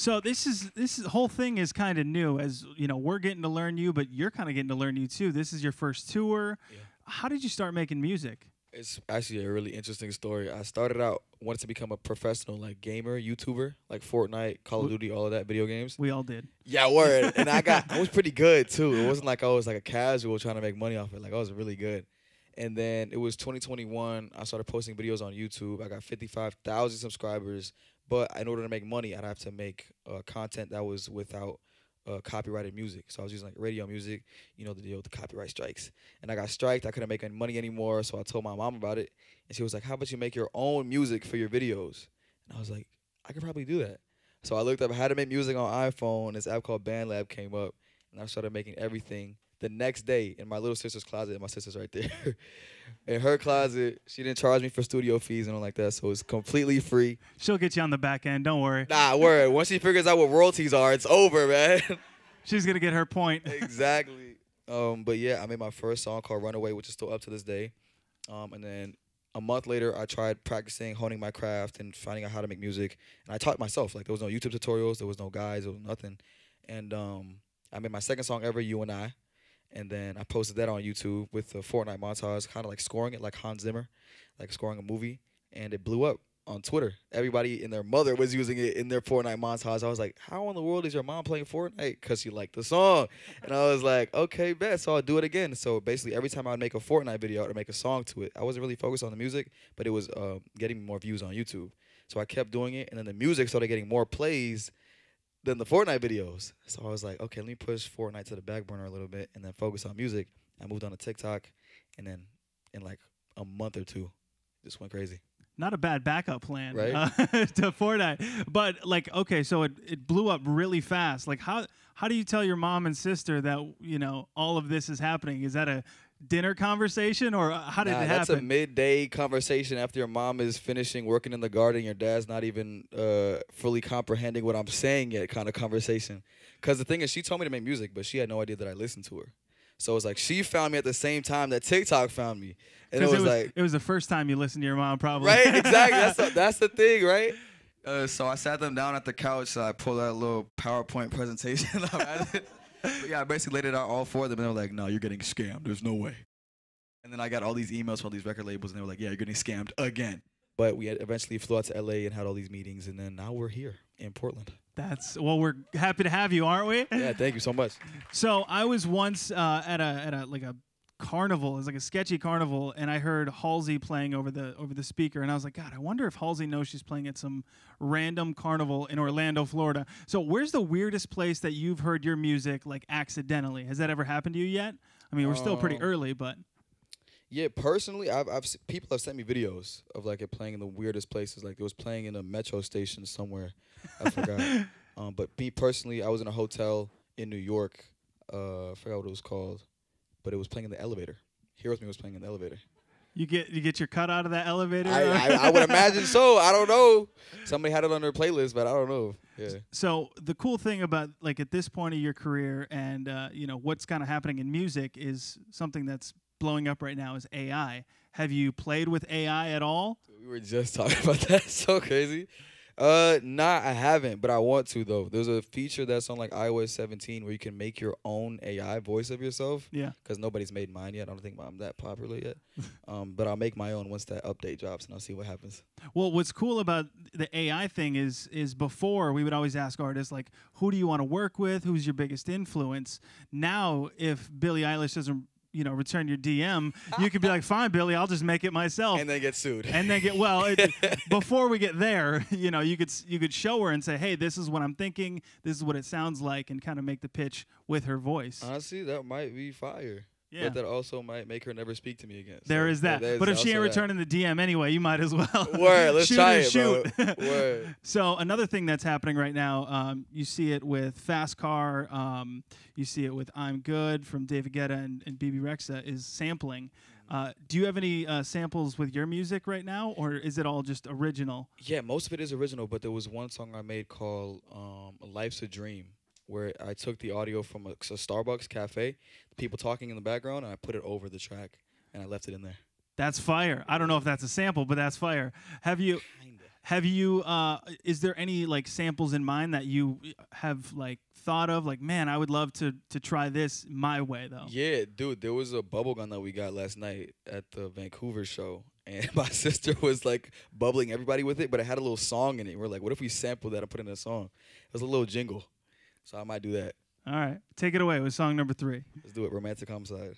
So this whole thing is kind of new, as you know. We're getting to learn you, but you're kind of getting to learn you too. This is your first tour. Yeah. How did you start making music? It's actually a really interesting story. I started out wanted to become a professional like gamer, YouTuber, like Fortnite, Call of Duty, all of that video games. We all did. Yeah, word. And I was pretty good too. It wasn't like I was like a casual trying to make money off it. Like I was really good. And then it was 2021. I started posting videos on YouTube. I got 55,000 subscribers. But in order to make money, I'd have to make content that was without copyrighted music. So I was using like radio music, you know, the deal with the copyright strikes. And I got striked. I couldn't make any money anymore. So I told my mom about it. And she was like, how about you make your own music for your videos? And I was like, I could probably do that. So I looked up how to make music on iPhone. This app called BandLab came up. And I started making everything. The next day, in my little sister's closet, and my sister's right there, in her closet, she didn't charge me for studio fees and all like that, so it's completely free. She'll get you on the back end. Don't worry. Nah, word. Once she figures out what royalties are, it's over, man. She's gonna get her point. Exactly. But yeah, I made my first song called Runaway, which is still up to this day. And then a month later, I tried practicing, honing my craft, and finding out how to make music. And I taught myself. Like, there was no YouTube tutorials. There was no guides. There was nothing. And I made my second song ever, You and I. And then I posted that on YouTube with a Fortnite montage, kind of like scoring it like Hans Zimmer, like scoring a movie. And it blew up on Twitter. Everybody and their mother was using it in their Fortnite montage. I was like, how in the world is your mom playing Fortnite? Because she liked the song. And I was like, okay, bet. So I'll do it again. So basically every time I would make a Fortnite video or make a song to it, I wasn't really focused on the music, but it was getting me more views on YouTube. So I kept doing it. And then the music started getting more plays than the Fortnite videos. So I was like, okay, let me push Fortnite to the back burner a little bit and then focus on music. I moved on to TikTok, and then in like a month or two, just went crazy. Not a bad backup plan, right? To Fortnite. But like, okay, so it blew up really fast. Like, how do you tell your mom and sister that, you know, all of this is happening? Is that a dinner conversation, or how did it happen? That's a midday conversation after your mom is finishing working in the garden. Your dad's not even fully comprehending what I'm saying yet, kind of conversation. Because the thing is, she told me to make music, but she had no idea that I listened to her. So it was like she found me at the same time that TikTok found me, and it was like it was the first time you listened to your mom, probably. Right, exactly. That's the thing, right? So I sat them down at the couch. So I pulled out a little PowerPoint presentation. But yeah, I basically laid it out all for them, and they were like, no, you're getting scammed. There's no way. And then I got all these emails from all these record labels, and they were like, yeah, you're getting scammed again. But we had eventually flew out to L.A. and had all these meetings, and then now we're here in Portland. Well, we're happy to have you, aren't we? Yeah, thank you so much. So I was once at a carnival. It was like a sketchy carnival, and I heard Halsey playing over the speaker, and I was like, God, I wonder if Halsey knows she's playing at some random carnival in Orlando, Florida. So where's the weirdest place that you've heard your music like accidentally? Has that ever happened to you yet? I mean, we're still pretty early, but yeah, personally, people have sent me videos of like it playing in the weirdest places. Like it was playing in a metro station somewhere. I forgot. But me personally, I was in a hotel in New York. I forgot what it was called. But it was playing in the elevator. Here With Me was playing in the elevator. You get your cut out of that elevator? I would imagine so. I don't know. Somebody had it on their playlist, but I don't know. Yeah. So the cool thing about like at this point of your career and you know what's kind of happening in music is something that's blowing up right now is AI. Have you played with AI at all? We were just talking about that. It's so crazy. Nah, I haven't, but I want to though. There's a feature that's on like iOS 17 where you can make your own AI voice of yourself. Yeah. Because nobody's made mine yet. I don't think I'm that popular yet. But I'll make my own once that update drops, and I'll see what happens. Well, what's cool about the AI thing is before we would always ask artists like, who do you want to work with? Who's your biggest influence? Now, if Billie Eilish doesn't return your DM, you could be like, fine, Billy, I'll just make it myself. And then get sued. And then before we get there, you could show her and say, hey, this is what I'm thinking, this is what it sounds like, and kind of make the pitch with her voice. Honestly, that might be fire. Yeah. But that also might make her never speak to me again. There is that. But if she ain't returning the DM anyway, you might as well. Word, let's try it, shoot. bro. Word. So another thing that's happening right now, you see it with Fast Car, you see it with I'm Good from David Guetta and BB Rexa, is sampling. Do you have any samples with your music right now, or is it all just original? Yeah, most of it is original, but there was one song I made called Life's a Dream, where I took the audio from a Starbucks cafe, the people talking in the background, and I put it over the track, and I left it in there. That's fire. I don't know if that's a sample, but that's fire. Have you? Have you? Is there any like samples in mind that you have like thought of? Like, man, I would love to try this my way though. Yeah, dude, there was a bubble gun that we got last night at the Vancouver show, and my sister was like bubbling everybody with it, but it had a little song in it. We're like, what if we sample that and put it in a song? It was a little jingle, so I might do that. All right, take it away with song number 3. Let's do it. Romantic Homicide.